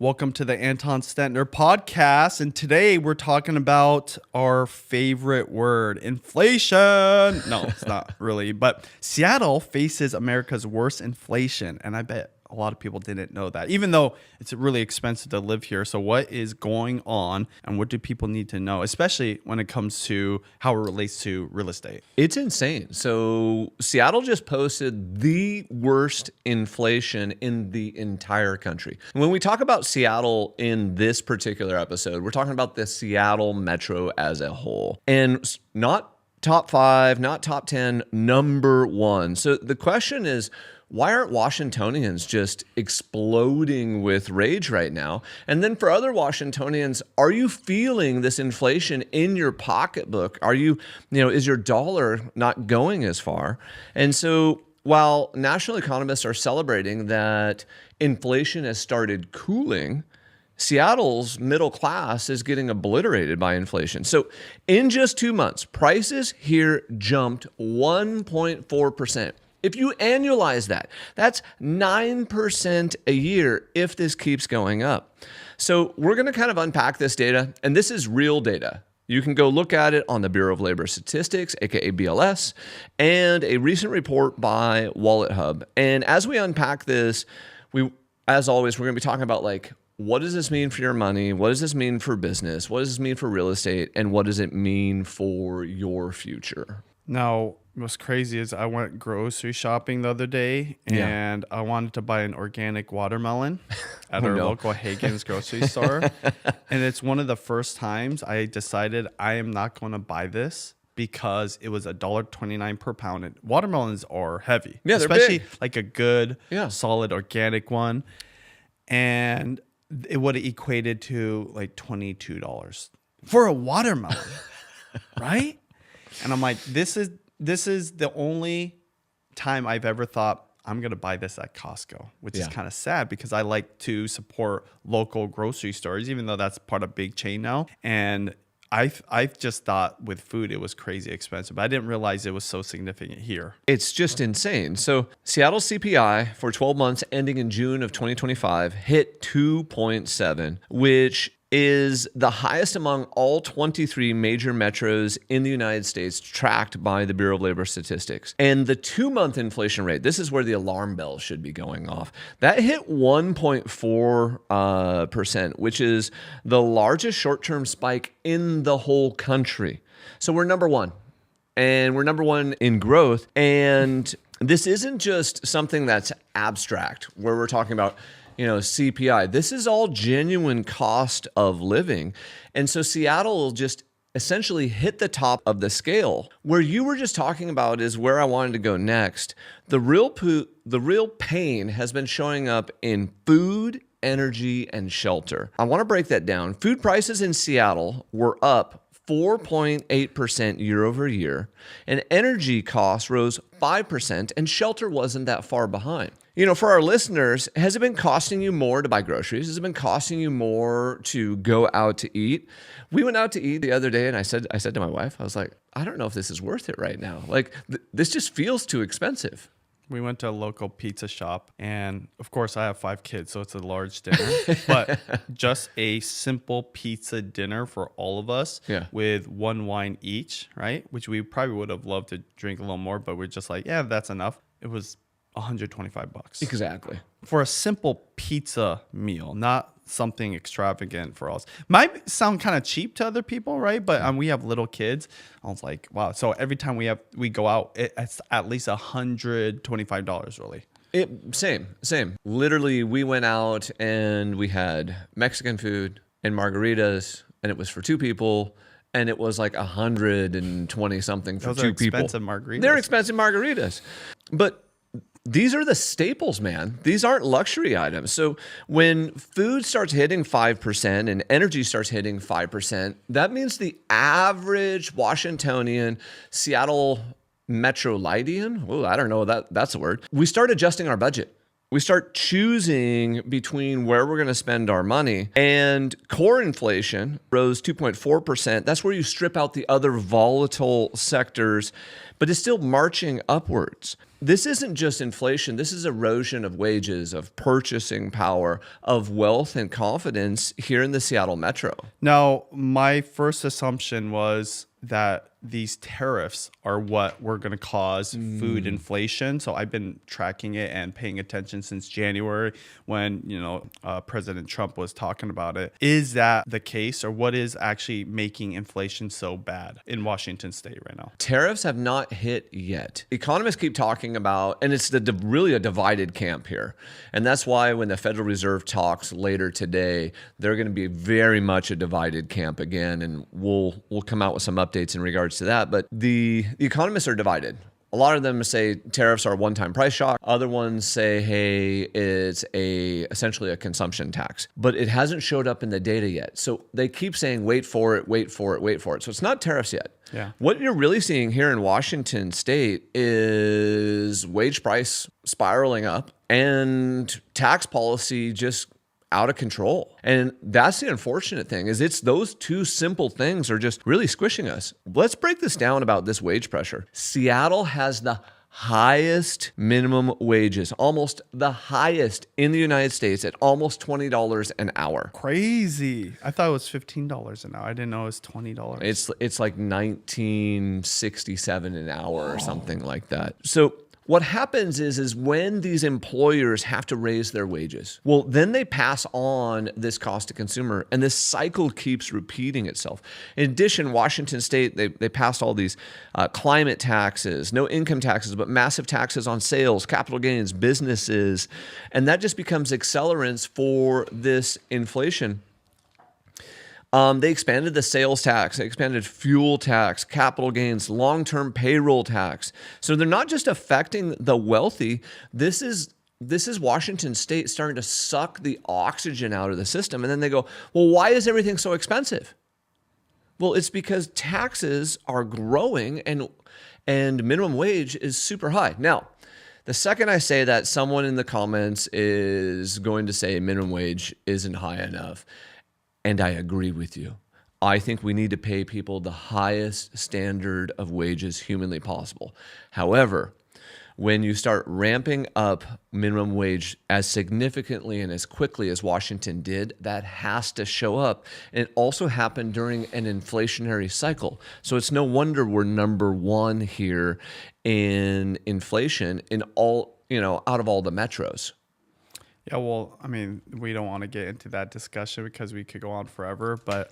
Welcome to the Anton Stentner podcast. And today we're talking about our favorite word, inflation. No, it's not really. But Seattle faces America's worst inflation. And I bet a lot of people didn't know that, even though it's really expensive to live here. So what is going on and what do people need to know, especially when it comes to how it relates to real estate? It's insane. So Seattle just posted the worst inflation in the entire country. When we talk about Seattle in this particular episode, we're talking about the Seattle metro as a whole, and not top 5, not top 10, number 1. So the question is, why aren't Washingtonians just exploding with rage right now? And then for other Washingtonians, are you feeling this inflation in your pocketbook? Is your dollar not going as far? And so while national economists are celebrating that inflation has started cooling, Seattle's middle class is getting obliterated by inflation. So in just 2 months, prices here jumped 1.4%. If you annualize that, that's 9% a year if this keeps going up. So we're going to kind of unpack this data, and this is real data. You can go look at it on the Bureau of Labor Statistics, aka BLS, and a recent report by Wallet Hub. And as we unpack this, as always, we're going to be talking about what does this mean for your money? What does this mean for business? What does this mean for real estate? And what does it mean for your future? Now, what's crazy is I went grocery shopping the other day and I wanted to buy an organic watermelon at our local Hagen's grocery store. And it's one of the first times I decided I am not going to buy this because it was $1.29 per pound. And watermelons are heavy, especially big. Like a good, solid organic one. And it would have equated to like $22 for a watermelon, right? And I'm like, this is the only time I've ever thought I'm going to buy this at Costco, which is kind of sad because I like to support local grocery stores, even though that's part of big chain now. And I've just thought with food, it was crazy expensive. But I didn't realize it was so significant here. It's just insane. So Seattle's CPI for 12 months ending in June of 2025 hit 2.7, which is the highest among all 23 major metros in the United States tracked by the Bureau of Labor Statistics. And the 2-month inflation rate, this is where the alarm bell should be going off, that hit 1.4%, which is the largest short-term spike in the whole country. So we're number 1, and we're number 1 in growth. And this isn't just something that's abstract, where we're talking about CPI. This is all genuine cost of living. And so Seattle just essentially hit the top of the scale. Where you were just talking about is where I wanted to go next. The real pain has been showing up in food, energy, and shelter. I want to break that down. Food prices in Seattle were up 4.8% year over year, and energy costs rose 5%, and shelter wasn't that far behind. For our listeners, has it been costing you more to buy groceries? Has it been costing you more to go out to eat? We went out to eat the other day, and I said to my wife, I was like, I don't know if this is worth it right now. This just feels too expensive. We went to a local pizza shop, and of course I have 5 kids, so it's a large dinner, but just a simple pizza dinner for all of us with 1 wine each, right? Which we probably would have loved to drink a little more, but we're just like, that's enough. It was $125. Exactly. For a simple pizza meal, not something extravagant for us. Might sound kind of cheap to other people, right? But we have little kids. I was like, wow. So every time we go out, it's at least $125 really. Same. Literally, we went out and we had Mexican food and margaritas, and it was for 2 people. And it was like 120 something for 2 people. Expensive margaritas. They're expensive margaritas. But these are the staples, man. These aren't luxury items. So when food starts hitting 5% and energy starts hitting 5%, that means the average Washingtonian, Seattle Metrolitean, I don't know that's a word. We start adjusting our budget. We start choosing between where we're going to spend our money. And core inflation rose 2.4%. That's where you strip out the other volatile sectors, but it's still marching upwards. this isn't just inflation. This is erosion of wages, of purchasing power, of wealth and confidence here in the Seattle metro. Now, my first assumption was that these tariffs are what were going to cause food inflation. So I've been tracking it and paying attention since January when, President Trump was talking about it. Is that the case, or what is actually making inflation so bad in Washington state right now? Tariffs have not hit yet. Economists keep talking about, and it's really a divided camp here. And that's why when the Federal Reserve talks later today, they're going to be very much a divided camp again. And we'll come out with some updates in regards to that. But the economists are divided. A lot of them say tariffs are a one-time price shock. Other ones say, hey, it's essentially a consumption tax. But it hasn't showed up in the data yet. So they keep saying, wait for it, wait for it, wait for it. So it's not tariffs yet. Yeah. What you're really seeing here in Washington state is wage price spiraling up and tax policy just out of control. And that's the unfortunate thing, is it's those two simple things are just really squishing us. Let's break this down about this wage pressure. Seattle has the highest minimum wages, almost the highest in the United States at almost $20 an hour. Crazy. I thought it was $15 an hour. I didn't know it was $20. It's like $19.67 an hour or something like that. So what happens is when these employers have to raise their wages, well, then they pass on this cost to consumer, and this cycle keeps repeating itself. In addition, Washington State, they passed all these climate taxes, no income taxes, but massive taxes on sales, capital gains, businesses, and that just becomes accelerants for this inflation. They expanded the sales tax, they expanded fuel tax, capital gains, long-term payroll tax. So they're not just affecting the wealthy. This is Washington State starting to suck the oxygen out of the system. And then they go, well, why is everything so expensive? Well, it's because taxes are growing and minimum wage is super high. Now, the second I say that, someone in the comments is going to say minimum wage isn't high enough. And I agree with you. I think we need to pay people the highest standard of wages humanly possible. However, when you start ramping up minimum wage as significantly and as quickly as Washington did, that has to show up. And it also happened during an inflationary cycle. So it's no wonder we're number one here in inflation in all, out of all the metros. Yeah, well, I mean, we don't want to get into that discussion because we could go on forever, but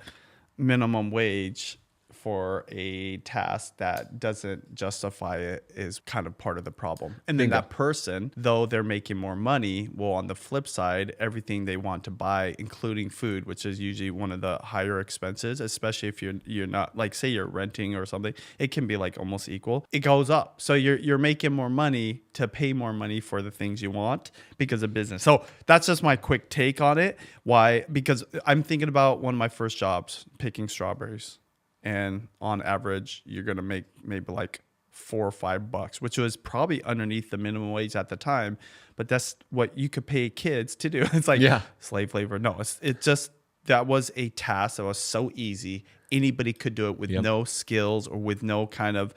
minimum wage for a task that doesn't justify it is kind of part of the problem. And then that person, though they're making more money, well, on the flip side, everything they want to buy, including food, which is usually one of the higher expenses, especially if you're not, like, say you're renting or something, it can be like almost equal. It goes up. So you're making more money to pay more money for the things you want because of business. So that's just my quick take on it. Why? Because I'm thinking about one of my first jobs, picking strawberries. And on average, you're going to make maybe like $4 or $5, which was probably underneath the minimum wage at the time. But that's what you could pay kids to do. It's like slave labor. No, it just, that was a task that was so easy. Anybody could do it with no skills or with no kind of,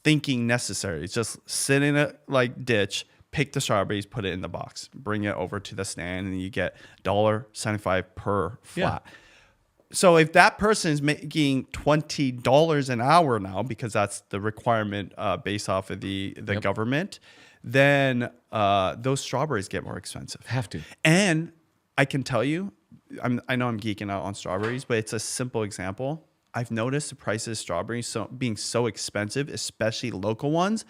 thinking necessary. It's just sit in a ditch, pick the strawberries, put it in the box, bring it over to the stand, and you get $1.75 per flat. Yeah. So if that person is making $20 an hour now, because that's the requirement based off of the government, then those strawberries get more expensive. Have to. And I can tell you, I know I'm geeking out on strawberries, but it's a simple example. I've noticed the prices of strawberries being so expensive, especially local ones,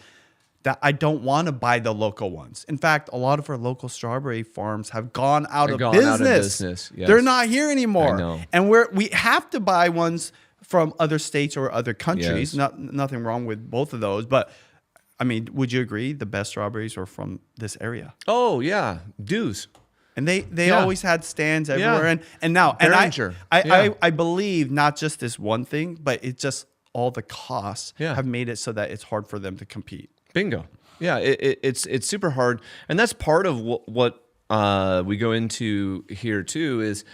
that I don't want to buy the local ones. In fact, a lot of our local strawberry farms have gone out of business. Yes. They're not here anymore. I know. And we have to buy ones from other states or other countries. Yes. Nothing wrong with both of those. But, I mean, would you agree the best strawberries are from this area? Oh, yeah. Dews. And they always had stands everywhere. Yeah. And now, Behringer. I believe not just this one thing, but it's just all the costs have made it so that it's hard for them to compete. Bingo. Yeah, it's super hard. And that's part of what we go into here too is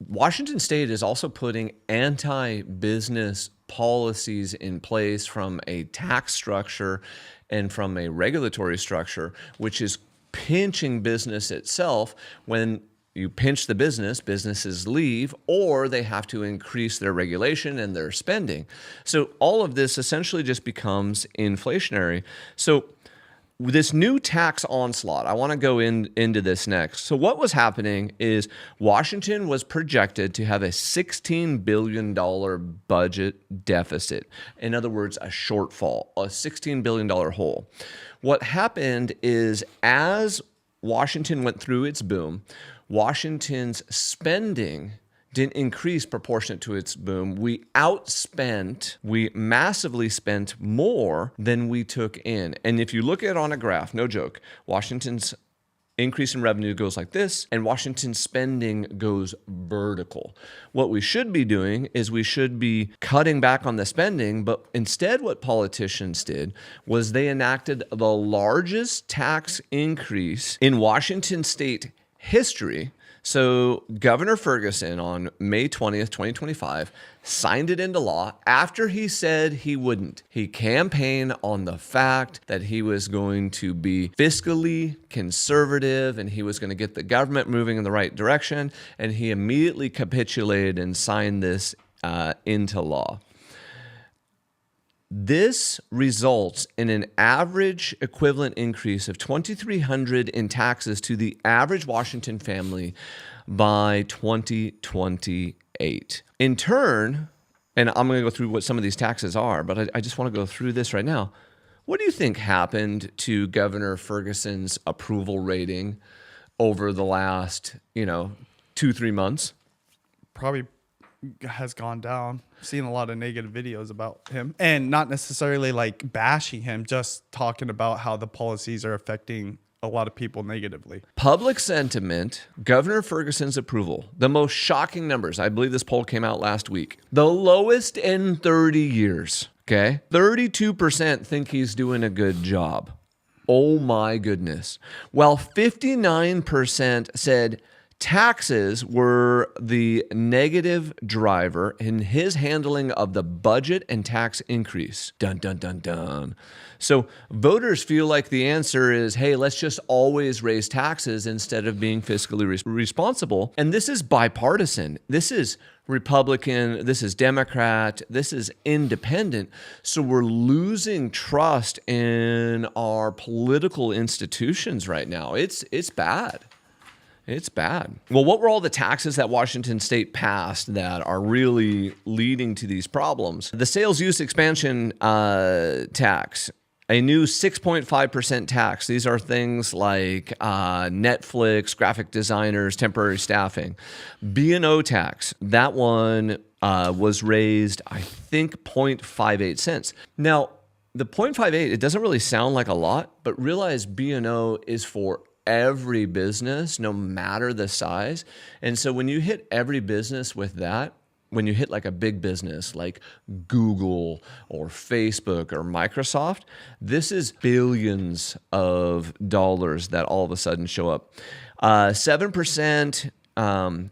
Washington State is also putting anti-business policies in place from a tax structure and from a regulatory structure, which is pinching business itself. When you pinch the business, businesses leave, or they have to increase their regulation and their spending. So all of this essentially just becomes inflationary. So this new tax onslaught, I want to go into this next. So what was happening is Washington was projected to have a $16 billion budget deficit. In other words, a shortfall, a $16 billion hole. What happened is as Washington went through its boom, Washington's spending didn't increase proportionate to its boom. We massively spent more than we took in. And if you look at it on a graph, no joke, Washington's increase in revenue goes like this, and Washington's spending goes vertical. What we should be doing is we should be cutting back on the spending, but instead what politicians did was they enacted the largest tax increase in Washington state history. So Governor Ferguson on May 20th, 2025, signed it into law after he said he wouldn't. He campaigned on the fact that he was going to be fiscally conservative and he was going to get the government moving in the right direction. And he immediately capitulated and signed this into law. This results in an average equivalent increase of $2,300 in taxes to the average Washington family by 2028. In turn, and I'm going to go through what some of these taxes are, but I just want to go through this right now. What do you think happened to Governor Ferguson's approval rating over the last, 2-3 months? Probably has gone down. Seen a lot of negative videos about him, and not necessarily like bashing him, just talking about how the policies are affecting a lot of people negatively. Public sentiment, Governor Ferguson's approval, the most shocking numbers. I believe this poll came out last week. The lowest in 30 years, okay? 32% think he's doing a good job. Oh my goodness. While 59% said taxes were the negative driver in his handling of the budget and tax increase. Dun, dun, dun, dun. So voters feel like the answer is, hey, let's just always raise taxes instead of being fiscally responsible. And this is bipartisan. This is Republican, this is Democrat, this is independent. So we're losing trust in our political institutions right now. It's bad. It's bad. Well, what were all the taxes that Washington state passed that are really leading to these problems? The sales use expansion tax, a new 6.5% tax. These are things like Netflix, graphic designers, temporary staffing. B&O tax, that one was raised, I think, 0.58 cents. Now, the 0.58, it doesn't really sound like a lot, but realize B&O is for every business, no matter the size. And so when you hit every business with that, when you hit like a big business like Google or Facebook or Microsoft, this is billions of dollars that all of a sudden show up. 7%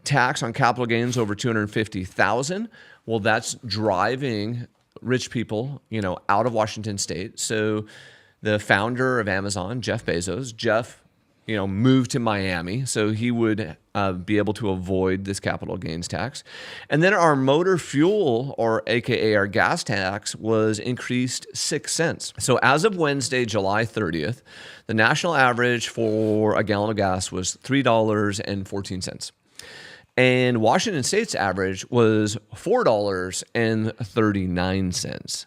tax on capital gains over $250,000. Well, that's driving rich people, out of Washington state. So the founder of Amazon, Jeff Bezos, moved to Miami, so he would be able to avoid this capital gains tax. And then our motor fuel, or AKA our gas tax, was increased 6 cents. So as of Wednesday, July 30th, the national average for a gallon of gas was $3.14. And Washington State's average was $4.39.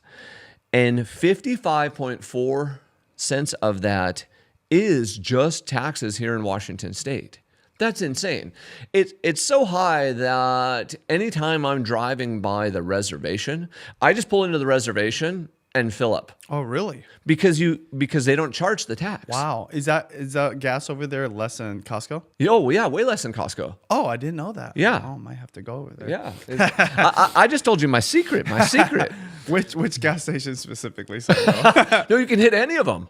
And 55.4 cents of that is just taxes here in Washington state. That's insane. It's so high that anytime I'm driving by the reservation, I just pull into the reservation and fill up. Oh, really? Because they don't charge the tax. Wow. Is that gas over there less than Costco? Oh, yeah, way less than Costco. Oh, I didn't know that. Yeah. Oh, I might have to go over there. Yeah. I just told you my secret. Which gas station specifically? No, you can hit any of them.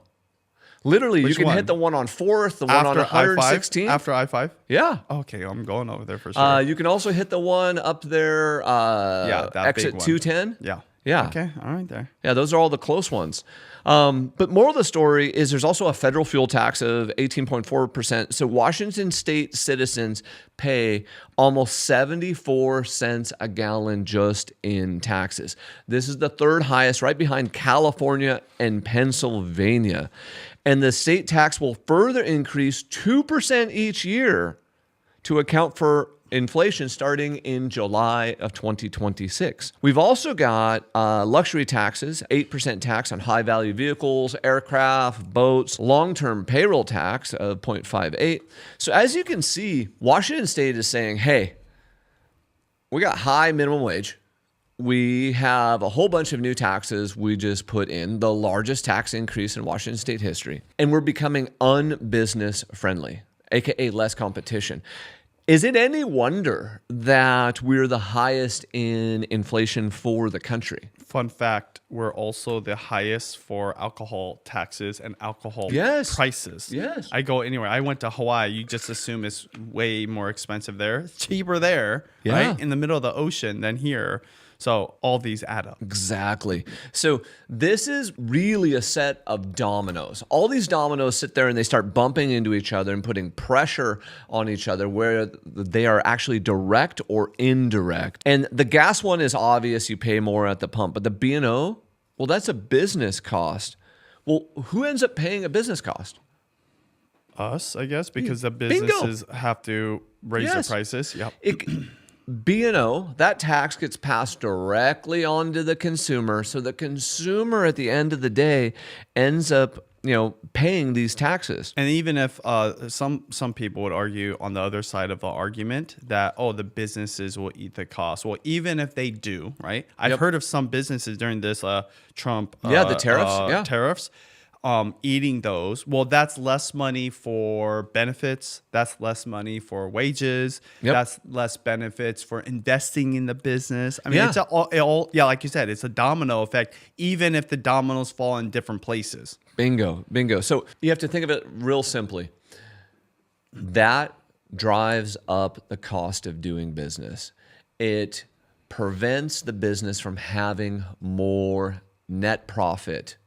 Literally, Which you can one? hit the one on 4th, the one on 116th. After I-5? Yeah. Okay, I'm going over there for sure. You can also hit the one up there, that exit big one. 210. Yeah. Yeah. Okay. All right there. Yeah, those are all the close ones. But moral of the story is there's also a federal fuel tax of 18.4%. So Washington state citizens pay almost 74 cents a gallon just in taxes. This is the third highest, right behind California and Pennsylvania. And the state tax will further increase 2% each year to account for inflation starting in July of 2026. We've also got luxury taxes, 8% tax on high-value vehicles, aircraft, boats, long-term payroll tax of 0.58. So as you can see, Washington State is saying, hey, we got high minimum wage. We have a whole bunch of new taxes we just put in, the largest tax increase in Washington State history, and we're becoming unbusiness friendly, aka less competition. Is it any wonder that we're the highest in inflation for the country? Fun fact, we're also the highest for alcohol taxes and alcohol Yes. prices. Yes. I go anywhere. I went to Hawaii. You just assume it's way more expensive there. It's cheaper there, Yeah. right? In the middle of the ocean than here. So all these add up. Exactly. So this is really a set of dominoes. All these dominoes sit there and they start bumping into each other and putting pressure on each other where they are actually direct or indirect. And the gas one is obvious, you pay more at the pump, but the B&O, well, that's a business cost. Well, who ends up paying a business cost? Us, I guess, because the Bingo. businesses have to raise Yes. their prices. Yep. B&O, that tax gets passed directly onto the consumer. So the consumer at the end of the day ends up, paying these taxes. And even if some people would argue on the other side of the argument that, the businesses will eat the cost. Well, even if they do, right? I've heard of some businesses during this Trump the tariffs. tariffs eating those. Well, that's less money for benefits. That's less money for wages. Yep. That's less benefits for investing in the business. I mean, Yeah. it's all, like you said, it's a domino effect, even if the dominoes fall in different places. Bingo. So you have to think of it real simply. That drives up the cost of doing business. It prevents the business from having more net profit.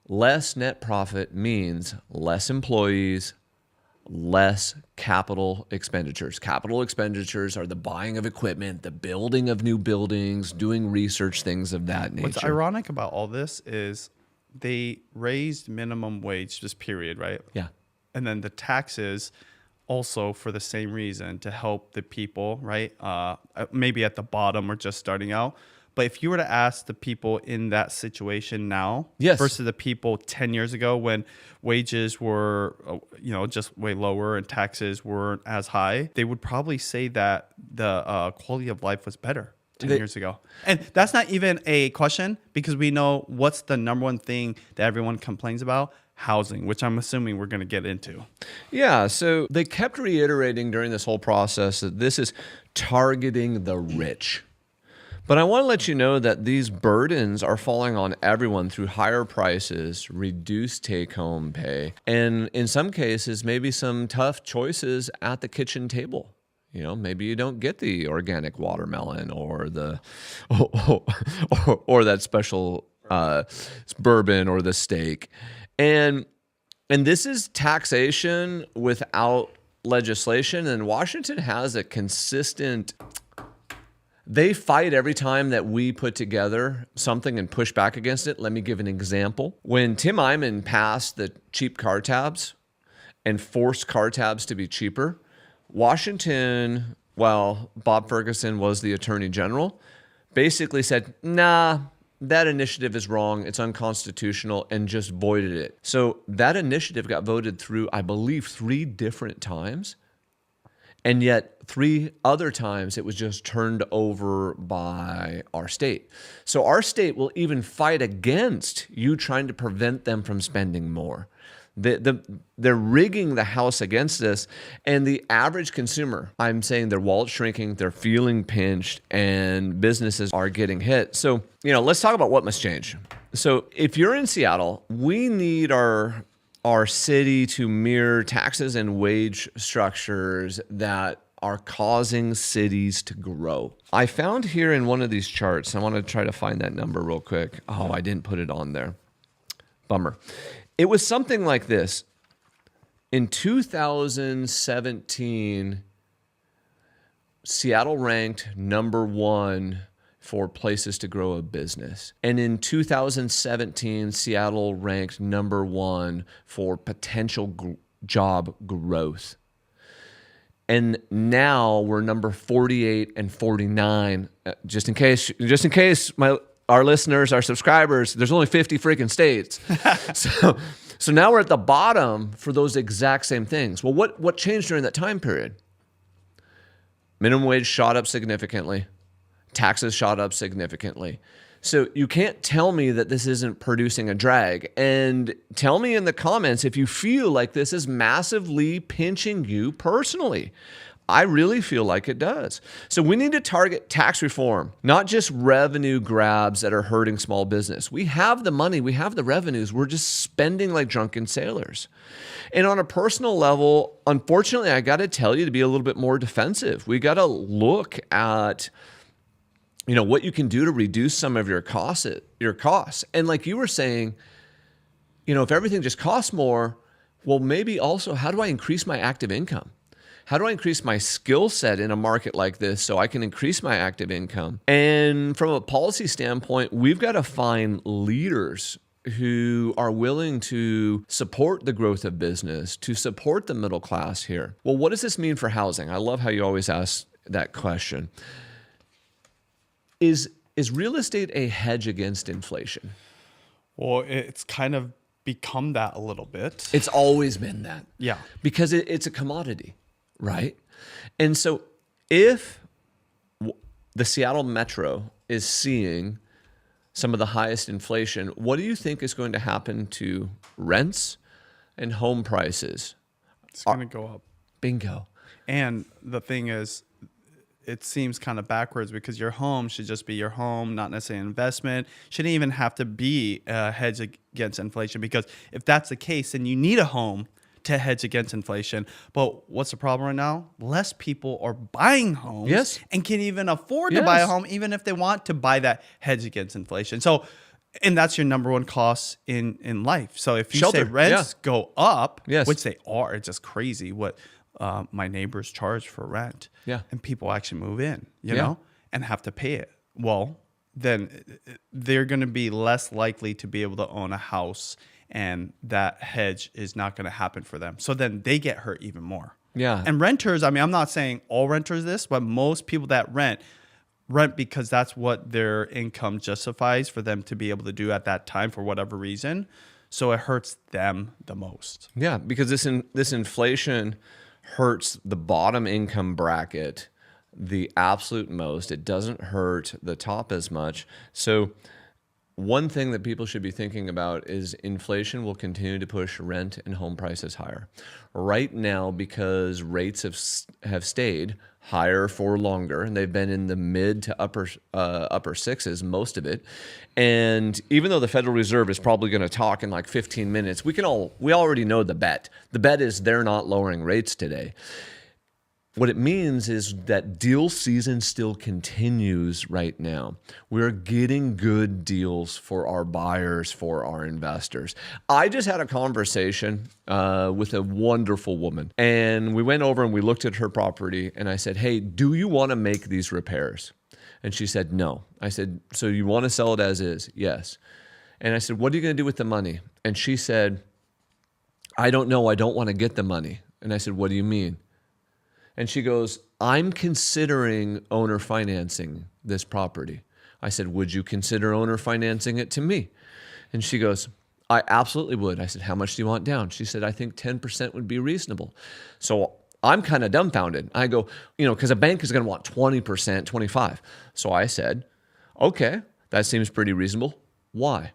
Less net profit means less employees, less capital expenditures. Capital expenditures are the buying of equipment, the building of new buildings, doing research, things of that nature. What's ironic about all this is they raised minimum wage, just period, right? Yeah. And then the taxes also for the same reason, to help the people, right? Maybe at the bottom or just starting out. But if you were to ask the people in that situation now Yes. versus the people 10 years ago when wages were, just way lower and taxes weren't as high, they would probably say that the quality of life was better 10 years ago. And that's not even a question, because we know what's the number one thing that everyone complains about: housing, which I'm assuming we're going to get into. Yeah, so they kept reiterating during this whole process that this is targeting the rich. But I want to let you know that these burdens are falling on everyone through higher prices, reduced take-home pay, and in some cases, maybe some tough choices at the kitchen table. Maybe you don't get the organic watermelon or the or that special bourbon or the steak. And this is taxation without legislation, and Washington has a consistent. They fight every time that we put together something and push back against it. Let me give an example. When Tim Eyman passed the cheap car tabs and forced car tabs to be cheaper, Washington, while Bob Ferguson was the attorney general, basically said, nah, that initiative is wrong, it's unconstitutional, and just voided it. So that initiative got voted through, I believe, 3 different times. And yet 3 other times it was just turned over by our state. So our state will even fight against you trying to prevent them from spending more. They're rigging the house against this, and the average consumer, I'm saying their wallet's shrinking, they're feeling pinched, and businesses are getting hit. So, let's talk about what must change. So if you're in Seattle, we need our city to mirror taxes and wage structures that are causing cities to grow. I found here in one of these charts, I want to try to find that number real quick. Oh, I didn't put it on there. Bummer. It was something like this. In 2017, Seattle ranked number 1 for places to grow a business. And in 2017, Seattle ranked number 1 for potential job growth. And now we're number 48 and 49. Just in case our listeners, our subscribers, there's only 50 freaking states. So now we're at the bottom for those exact same things. Well, what changed during that time period? Minimum wage shot up significantly. Taxes shot up significantly. So you can't tell me that this isn't producing a drag. And tell me in the comments if you feel like this is massively pinching you personally. I really feel like it does. So we need to target tax reform, not just revenue grabs that are hurting small business. We have the money, we have the revenues, we're just spending like drunken sailors. And on a personal level, unfortunately, I got to tell you to be a little bit more defensive. We got to look at what you can do to reduce some of your costs. And like you were saying, if everything just costs more, well, maybe also how do I increase my active income? How do I increase my skill set in a market like this so I can increase my active income? And from a policy standpoint, we've got to find leaders who are willing to support the growth of business, to support the middle class here. Well, what does this mean for housing? I love how you always ask that question. Is real estate a hedge against inflation? Well, it's kind of become that a little bit. It's always been that. Yeah. Because it's a commodity, right? And so if the Seattle Metro is seeing some of the highest inflation, what do you think is going to happen to rents and home prices? It's going to go up. Bingo. And the thing is, it seems kind of backwards because your home should just be your home, not necessarily an investment. Shouldn't even have to be a hedge against inflation, because if that's the case, then you need a home to hedge against inflation. But what's the problem right now? Less people are buying homes, yes, and can even afford to buy a home, even if they want to buy that hedge against inflation. So, and that's your number one cost in life. So if you say rents go up, which they are, it's just crazy what my neighbors charge for rent. Yeah. And people actually move in, you know, and have to pay it. Well, then they're going to be less likely to be able to own a house, and that hedge is not going to happen for them. So then they get hurt even more. Yeah. And renters, I mean, I'm not saying all renters this, but most people that rent because that's what their income justifies for them to be able to do at that time for whatever reason. So it hurts them the most. Yeah, because this inflation hurts the bottom income bracket the absolute most. It doesn't hurt the top as much. So one thing that people should be thinking about is inflation will continue to push rent and home prices higher. Right now, because rates have stayed higher for longer, and they've been in the mid to upper sixes, most of it. And even though the Federal Reserve is probably going to talk in like 15 minutes, we already know the bet. The bet is they're not lowering rates today. What it means is that deal season still continues right now. We're getting good deals for our buyers, for our investors. I just had a conversation with a wonderful woman, and we went over and we looked at her property, and I said, hey, do you want to make these repairs? And she said, no. I said, so you want to sell it as is? Yes. And I said, what are you going to do with the money? And she said, I don't know. I don't want to get the money. And I said, what do you mean? And she goes, I'm considering owner financing this property. I said, would you consider owner financing it to me? And she goes, I absolutely would. I said, how much do you want down? She said, I think 10% would be reasonable. So I'm kind of dumbfounded. I go, because a bank is going to want 20%, 25%. So I said, okay, that seems pretty reasonable. Why?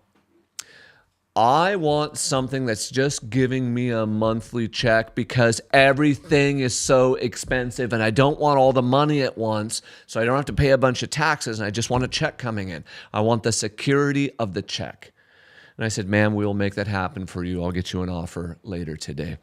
I want something that's just giving me a monthly check because everything is so expensive and I don't want all the money at once, so I don't have to pay a bunch of taxes, and I just want a check coming in. I want the security of the check. And I said, ma'am, we will make that happen for you. I'll get you an offer later today.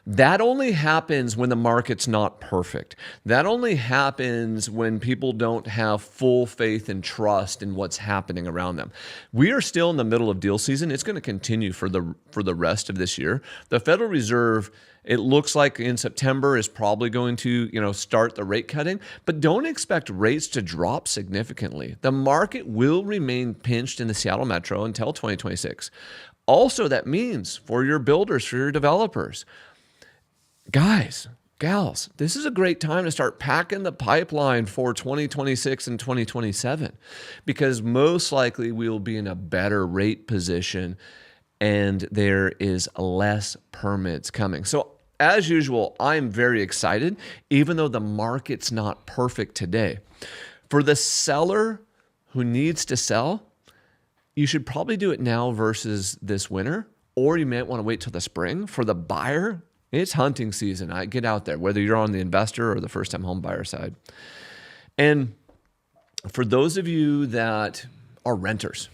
That only happens when the market's not perfect. That only happens when people don't have full faith and trust in what's happening around them. We are still in the middle of deal season. It's going to continue for the rest of this year. The Federal Reserve, it looks like in September, is probably going to, start the rate cutting, but don't expect rates to drop significantly. The market will remain pinched in the Seattle Metro until 2026. Also, that means for your builders, for your developers, guys, gals, this is a great time to start packing the pipeline for 2026 and 2027, because most likely we will be in a better rate position and there is less permits coming. So as usual, I'm very excited, even though the market's not perfect today. For the seller who needs to sell, you should probably do it now versus this winter, or you might want to wait till the spring. For the buyer, it's hunting season. I get out there, whether you're on the investor or the first-time home buyer side. And for those of you that are renters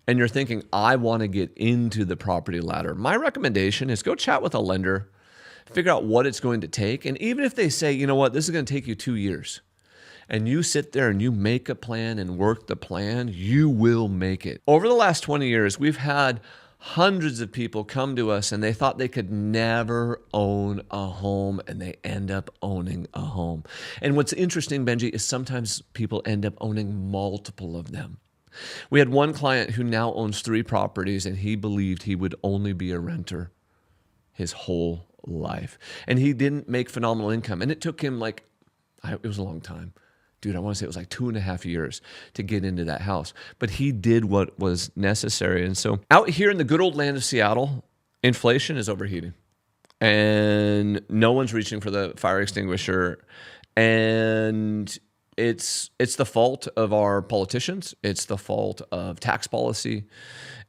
and you're thinking, I want to get into the property ladder, my recommendation is go chat with a lender, figure out what it's going to take. And even if they say, you know what, this is going to take you 2 years, and you sit there and you make a plan and work the plan, you will make it. Over the last 20 years, we've had hundreds of people come to us and they thought they could never own a home, and they end up owning a home. And what's interesting, Benji, is sometimes people end up owning multiple of them. We had one client who now owns 3 properties, and he believed he would only be a renter his whole life. And he didn't make phenomenal income. And it took him it was a long time. Dude, I want to say it was like 2.5 years to get into that house. But he did what was necessary. And so out here in the good old land of Seattle, inflation is overheating. And no one's reaching for the fire extinguisher. And it's the fault of our politicians. It's the fault of tax policy.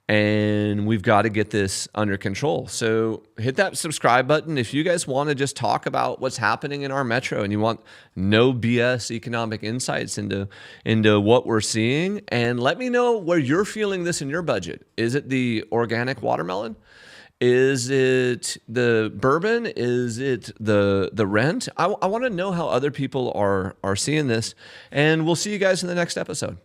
And we've got to get this under control. So hit that subscribe button if you guys want to just talk about what's happening in our metro and you want no BS economic insights into what we're seeing. And let me know where you're feeling this in your budget. Is it the organic watermelon? Is it the bourbon? Is it the rent? I want to know how other people are seeing this. And we'll see you guys in the next episode.